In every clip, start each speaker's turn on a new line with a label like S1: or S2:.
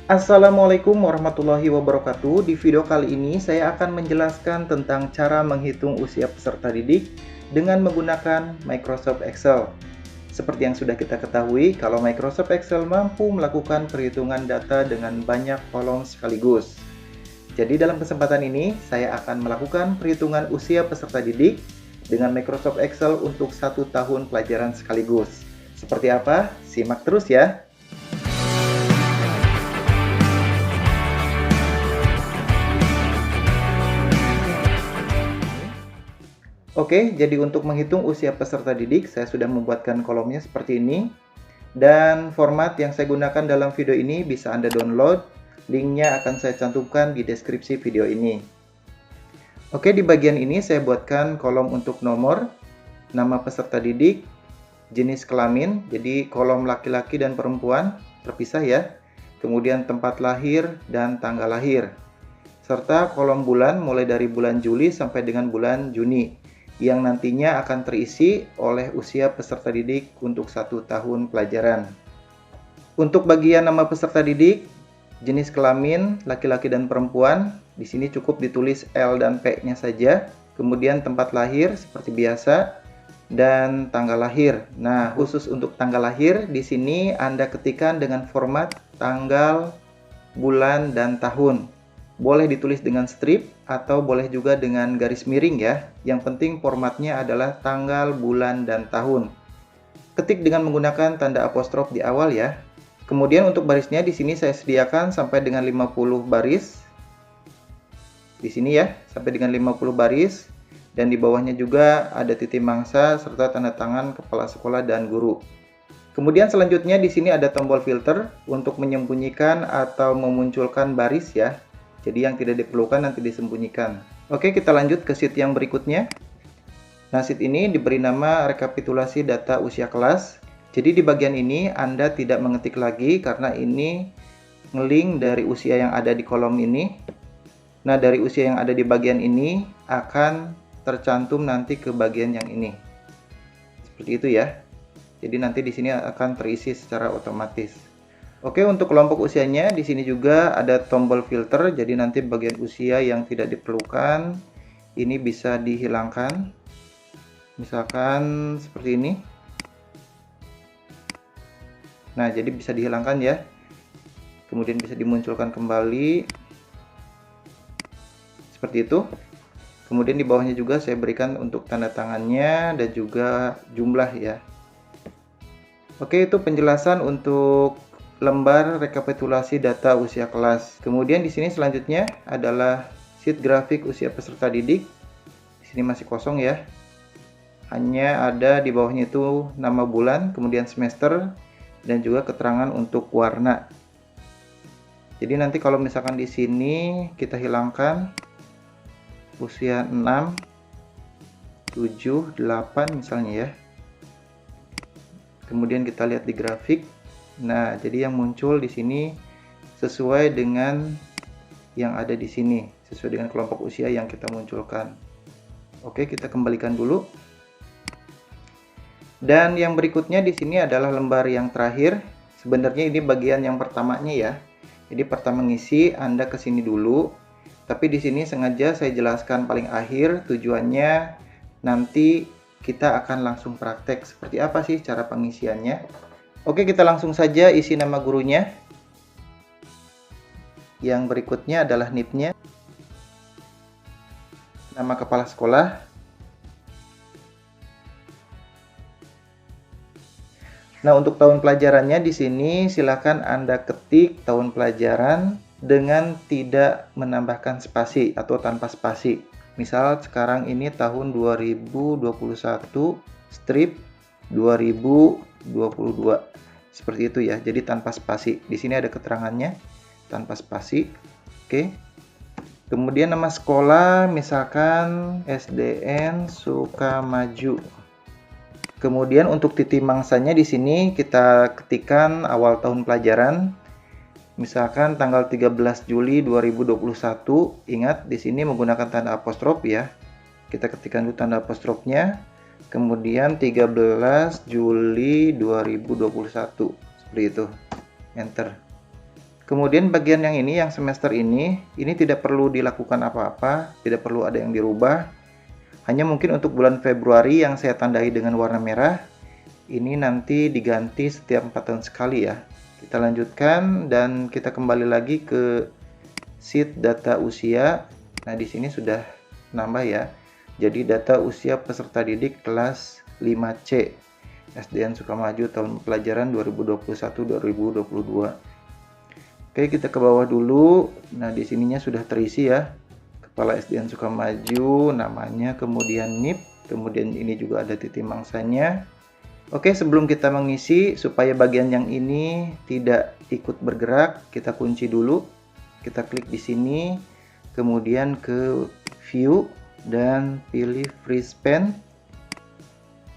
S1: Assalamualaikum warahmatullahi wabarakatuh. Di video kali ini saya akan menjelaskan tentang cara menghitung usia peserta didik dengan menggunakan Microsoft Excel. Seperti yang sudah kita ketahui, kalau Microsoft Excel mampu melakukan perhitungan data dengan banyak kolom sekaligus. Jadi dalam kesempatan ini, saya akan melakukan perhitungan usia peserta didik dengan Microsoft Excel untuk 1 tahun pelajaran sekaligus. Seperti apa? Simak terus ya. Oke, jadi untuk menghitung usia peserta didik, saya sudah membuatkan kolomnya seperti ini. Dan format yang saya gunakan dalam video ini bisa Anda download. Linknya akan saya cantumkan di deskripsi video ini. Oke, di bagian ini saya buatkan kolom untuk nomor, nama peserta didik, jenis kelamin, jadi kolom laki-laki dan perempuan terpisah ya. Kemudian tempat lahir dan tanggal lahir. Serta kolom bulan mulai dari bulan Juli sampai dengan bulan Juni, yang nantinya akan terisi oleh usia peserta didik untuk 1 tahun pelajaran. Untuk bagian nama peserta didik, jenis kelamin, laki-laki dan perempuan, di sini cukup ditulis L dan P-nya saja. Kemudian tempat lahir seperti biasa dan tanggal lahir. Nah, khusus untuk tanggal lahir di sini Anda ketikkan dengan format tanggal, bulan dan tahun. Boleh ditulis dengan strip atau boleh juga dengan garis miring ya. Yang penting formatnya adalah tanggal, bulan, dan tahun. Ketik dengan menggunakan tanda apostrof di awal ya. Kemudian untuk barisnya di sini saya sediakan sampai dengan 50 baris. Di sini ya, sampai dengan 50 baris. Dan di bawahnya juga ada titik mangsa serta tanda tangan kepala sekolah dan guru. Kemudian selanjutnya di sini ada tombol filter untuk menyembunyikan atau memunculkan baris ya. Jadi yang tidak diperlukan nanti disembunyikan. Oke, kita lanjut ke sheet yang berikutnya. Nah, sheet ini diberi nama rekapitulasi data usia kelas. Jadi di bagian ini Anda tidak mengetik lagi karena ini ngelink dari usia yang ada di kolom ini. Nah, dari usia yang ada di bagian ini akan tercantum nanti ke bagian yang ini. Seperti itu ya. Jadi nanti di sini akan terisi secara otomatis. Oke, untuk kelompok usianya di sini juga ada tombol filter. Jadi nanti bagian usia yang tidak diperlukan ini bisa dihilangkan. Misalkan seperti ini. Nah, jadi bisa dihilangkan ya. Kemudian bisa dimunculkan kembali. Seperti itu. Kemudian di bawahnya juga saya berikan untuk tanda tangannya dan juga jumlah ya. Oke, itu penjelasan untuk lembar rekapitulasi data usia kelas. Kemudian di sini selanjutnya adalah sheet grafik usia peserta didik. Di sini masih kosong ya. Hanya ada di bawahnya itu nama bulan, kemudian semester dan juga keterangan untuk warna. Jadi nanti kalau misalkan di sini kita hilangkan usia 6, 7, 8 misalnya ya. Kemudian kita lihat di grafik. Nah, jadi yang muncul di sini sesuai dengan yang ada di sini, sesuai dengan kelompok usia yang kita munculkan. Oke, kita kembalikan dulu. Dan yang berikutnya di sini adalah lembar yang terakhir. Sebenarnya ini bagian yang pertamanya ya. Jadi pertama ngisi Anda ke sini dulu. Tapi di sini sengaja saya jelaskan paling akhir, tujuannya nanti kita akan langsung praktek seperti apa sih cara pengisiannya. Oke, kita langsung saja isi nama gurunya. Yang berikutnya adalah NIP-nya. Nama kepala sekolah. Nah, untuk tahun pelajarannya di sini silakan Anda ketik tahun pelajaran dengan tidak menambahkan spasi atau tanpa spasi. Misal sekarang ini tahun 2021 strip 2022. Seperti itu ya. Jadi tanpa spasi. Di sini ada keterangannya tanpa spasi. Oke. Kemudian nama sekolah misalkan SDN Sukamaju. Kemudian untuk titik mangsanya di sini kita ketikkan awal tahun pelajaran. Misalkan tanggal 13 Juli 2021. Ingat di sini menggunakan tanda apostrof ya. Kita ketikkan dulu tanda apostrofnya. Kemudian 13 Juli 2021. Seperti itu. Enter. Kemudian bagian yang ini, yang semester ini tidak perlu dilakukan apa-apa, tidak perlu ada yang dirubah. Hanya mungkin untuk bulan Februari yang saya tandai dengan warna merah, ini nanti diganti setiap 4 tahun sekali ya. Kita lanjutkan dan kita kembali lagi ke sheet data usia. Nah, di sini sudah nambah ya. Jadi data usia peserta didik kelas 5C SDN Sukamaju tahun pelajaran 2021-2022. Oke, kita ke bawah dulu. Nah, di sininya sudah terisi ya. Kepala SDN Sukamaju, namanya, kemudian NIP, kemudian ini juga ada titik mangsanya. Oke, sebelum kita mengisi, supaya bagian yang ini tidak ikut bergerak, kita kunci dulu. Kita klik di sini, kemudian ke View, dan pilih Freeze Pen.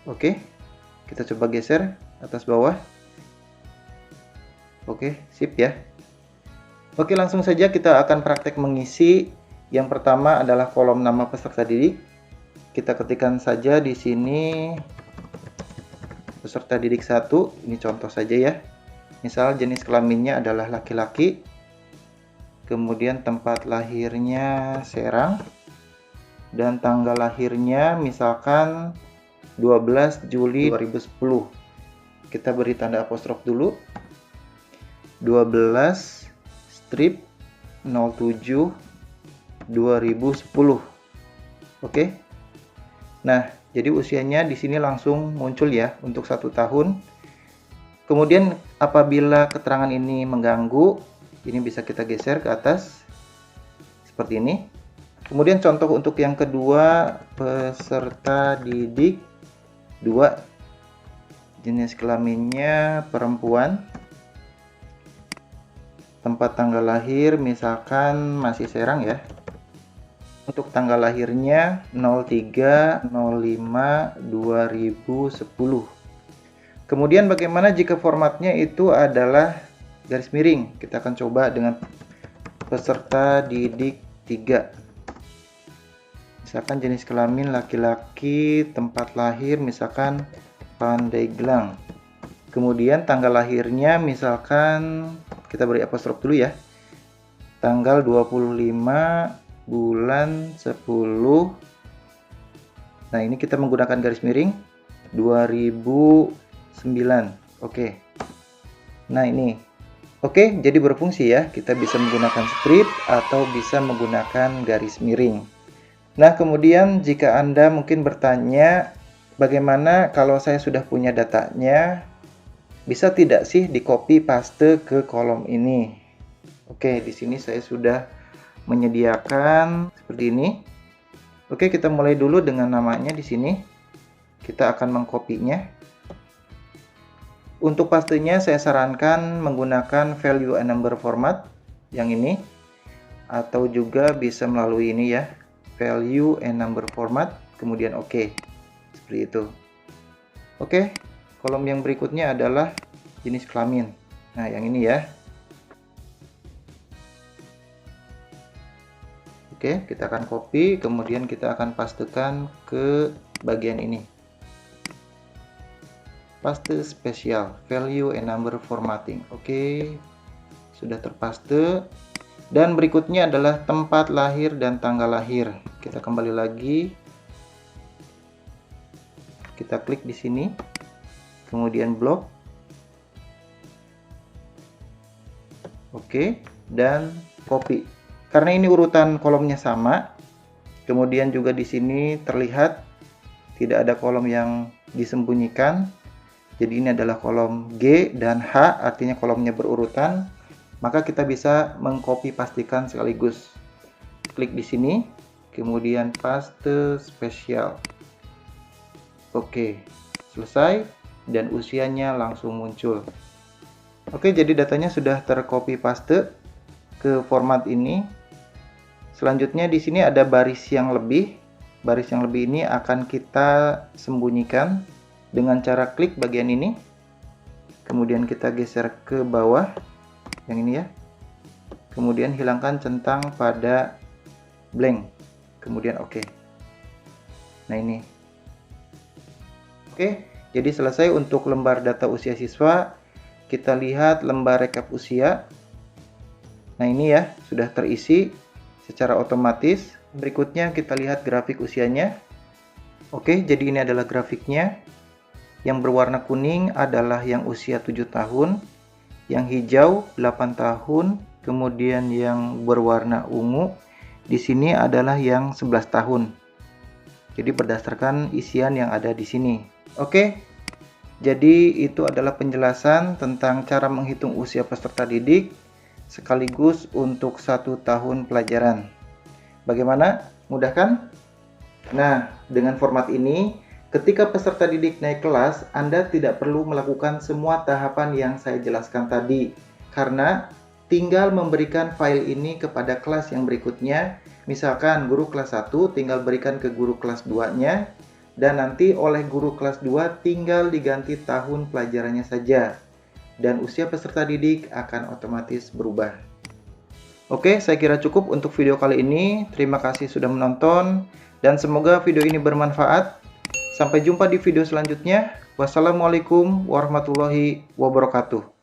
S1: Oke, kita coba geser atas bawah. Oke, sip ya. Oke, langsung saja kita akan praktek mengisi. Yang pertama adalah kolom nama peserta didik. Kita ketikkan saja di sini peserta didik 1, ini contoh saja ya. Misal jenis kelaminnya adalah laki-laki. Kemudian tempat lahirnya Serang. Dan tanggal lahirnya misalkan 12 Juli 2010. Kita beri tanda apostrof dulu. 12 strip 07 2010. Oke. Nah, jadi usianya di sini langsung muncul ya untuk 1 tahun. Kemudian apabila keterangan ini mengganggu, ini bisa kita geser ke atas seperti ini. Kemudian contoh untuk yang kedua, peserta didik 2, jenis kelaminnya perempuan, tempat tanggal lahir misalkan masih Serang ya. Untuk tanggal lahirnya 03/05/2010. Kemudian bagaimana jika formatnya itu adalah garis miring? Kita akan coba dengan peserta didik 3. Misalkan jenis kelamin laki-laki, tempat lahir misalkan Pandeglang. Kemudian tanggal lahirnya misalkan kita beri apostrof dulu ya. Tanggal 25 bulan 10. Nah, ini kita menggunakan garis miring 2009. Oke. Nah, ini. Oke, jadi berfungsi ya. Kita bisa menggunakan strip atau bisa menggunakan garis miring. Nah, kemudian jika Anda mungkin bertanya, bagaimana kalau saya sudah punya datanya, bisa tidak sih di copy paste ke kolom ini? Oke, di sini saya sudah menyediakan seperti ini. Oke, kita mulai dulu dengan namanya di sini. Kita akan mengkopinya. Untuk pastenya saya sarankan menggunakan value and number format yang ini, atau juga bisa melalui ini ya, value and number format, kemudian oke. Seperti itu. Oke, kolom yang berikutnya adalah jenis kelamin. Nah, yang ini ya. Oke, kita akan copy, kemudian kita akan pastekan ke bagian ini. Paste spesial, value and number formatting. Oke, sudah terpaste. Dan berikutnya adalah tempat lahir dan tanggal lahir. Kita kembali lagi. Kita klik di sini. Kemudian blok. Oke, dan copy. Karena ini urutan kolomnya sama, kemudian juga di sini terlihat tidak ada kolom yang disembunyikan. Jadi ini adalah kolom G dan H, artinya kolomnya berurutan. Maka kita bisa mengcopy pastikan sekaligus. Klik di sini, kemudian paste spesial. Oke, selesai dan usianya langsung muncul. Oke, jadi datanya sudah tercopy paste ke format ini. Selanjutnya di sini ada baris yang lebih. Baris yang lebih ini akan kita sembunyikan dengan cara klik bagian ini. Kemudian kita geser ke bawah. Yang ini ya. Kemudian hilangkan centang pada blank. Kemudian oke. Nah, ini. Oke, jadi selesai untuk lembar data usia siswa. Kita lihat lembar rekap usia. Nah, ini ya, sudah terisi secara otomatis. Berikutnya kita lihat grafik usianya. Oke, jadi ini adalah grafiknya. Yang berwarna kuning adalah yang usia 7 tahun, yang hijau 8 tahun, kemudian yang berwarna ungu di sini adalah yang 11 tahun. Jadi berdasarkan isian yang ada di sini. Oke. Jadi itu adalah penjelasan tentang cara menghitung usia peserta didik sekaligus untuk 1 tahun pelajaran. Bagaimana? Mudah kan? Nah, dengan format ini, ketika peserta didik naik kelas, Anda tidak perlu melakukan semua tahapan yang saya jelaskan tadi, karena tinggal memberikan file ini kepada kelas yang berikutnya. Misalkan guru kelas 1 tinggal berikan ke guru kelas 2-nya, dan nanti oleh guru kelas 2 tinggal diganti tahun pelajarannya saja. Dan usia peserta didik akan otomatis berubah. Oke, saya kira cukup untuk video kali ini. Terima kasih sudah menonton, dan semoga video ini bermanfaat. Sampai jumpa di video selanjutnya. Wassalamualaikum warahmatullahi wabarakatuh.